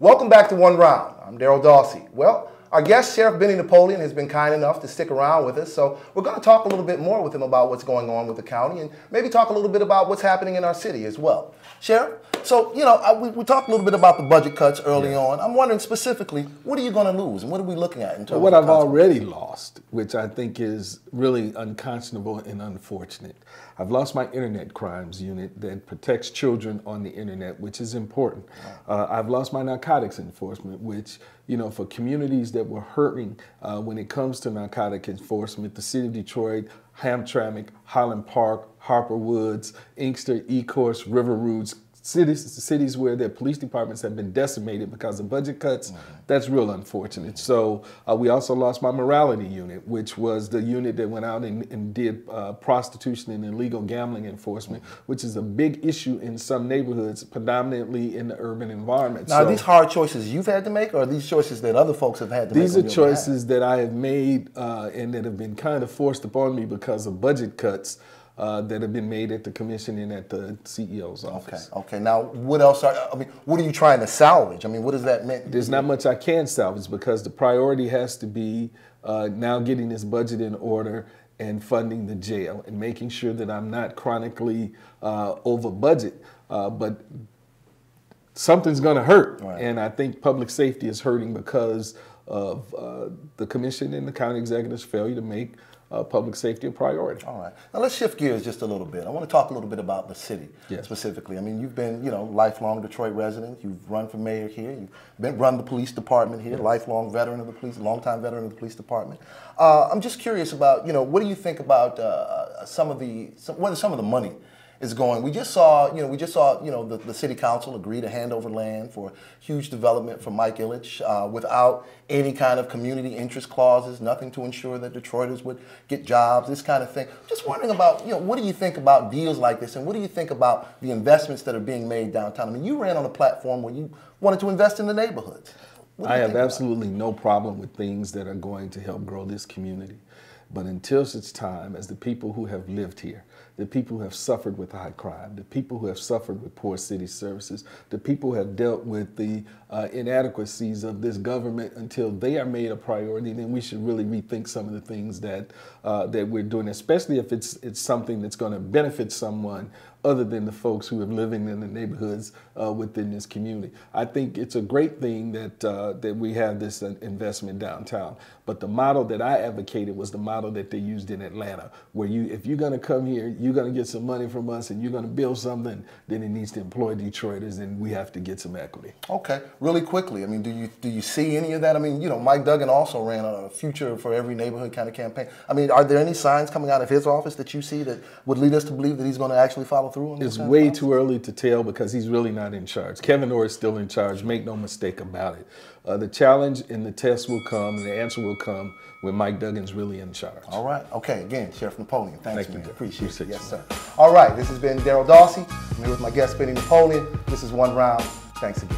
Welcome back to One Round. I'm Darrell Dawsey. Well, our guest, Sheriff Benny Napoleon, has been kind enough to stick around with us, so we're going to talk a little bit more with him about what's going on with the county and maybe talk a little bit about what's happening in our city as well. Sheriff, so, we talked a little bit about the budget cuts early on. I'm wondering specifically, what are you going to lose and what are we looking at in terms of what I've already lost, which I think is really unconscionable and unfortunate. I've lost my internet crimes unit that protects children on the internet, which is important. I've lost my narcotics enforcement, which, for communities that were hurting when it comes to narcotic enforcement, the city of Detroit, Hamtramck, Highland Park, Harper Woods, Inkster, Ecorse, River Roots, cities where their police departments have been decimated because of budget cuts. That's real unfortunate. So we also lost my morality unit, which was the unit that went out and did prostitution and illegal gambling enforcement, which is a big issue in some neighborhoods, predominantly in the urban environment. Now, are these hard choices you've had to make, or are these choices that other folks have had to make? These are choices that I have made and that have been kind of forced upon me because of budget cuts that have been made at the commission and at the CEO's office. Okay. Now, what else what are you trying to salvage? What does that mean? There's not much I can salvage because the priority has to be now getting this budget in order and funding the jail and making sure that I'm not chronically over budget. But something's going to hurt. Right. And I think public safety is hurting because of the commission and the county executive's failure to make public safety a priority. All right. Now let's shift gears just a little bit. I want to talk a little bit about the city specifically. You've been, lifelong Detroit resident. You've run for mayor here. You've run the police department here, lifelong veteran of the police, longtime veteran of the police department. I'm just curious about, what do you think about where some of the money is going? We just saw, the city council agree to hand over land for huge development for Mike Ilitch without any kind of community interest clauses, nothing to ensure that Detroiters would get jobs, this kind of thing. Just wondering about, what do you think about deals like this, and what do you think about the investments that are being made downtown? You ran on a platform where you wanted to invest in the neighborhoods. I have absolutely no problem with things that are going to help grow this community. But until such time as the people who have lived here, the people who have suffered with high crime, the people who have suffered with poor city services, the people who have dealt with the inadequacies of this government, until they are made a priority, then we should really rethink some of the things that we're doing, especially if it's something that's going to benefit someone other than the folks who are living in the neighborhoods within this community. I think it's a great thing that we have this investment downtown. But the model that I advocated was the model that they used in Atlanta, where if you're going to come here, you're going to get some money from us and you're going to build something, then it needs to employ Detroiters, and we have to get some equity. Okay, really quickly, do you see any of that? Mike Duggan also ran a Future for Every Neighborhood kind of campaign. Are there any signs coming out of his office that you see that would lead us to believe that he's going to actually follow through on this? It's way too early to tell because he's really not in charge. Kevin Orr is still in charge, make no mistake about it. The challenge and the test will come and the answer will come when Mike Duggan's really in charge. All right. Okay, again, Sheriff Napoleon, thank you. Appreciate it. Yes, sir. Man. All right, this has been Darrell Dawsey. I'm here with my guest, Benny Napoleon. This is One Round. Thanks again.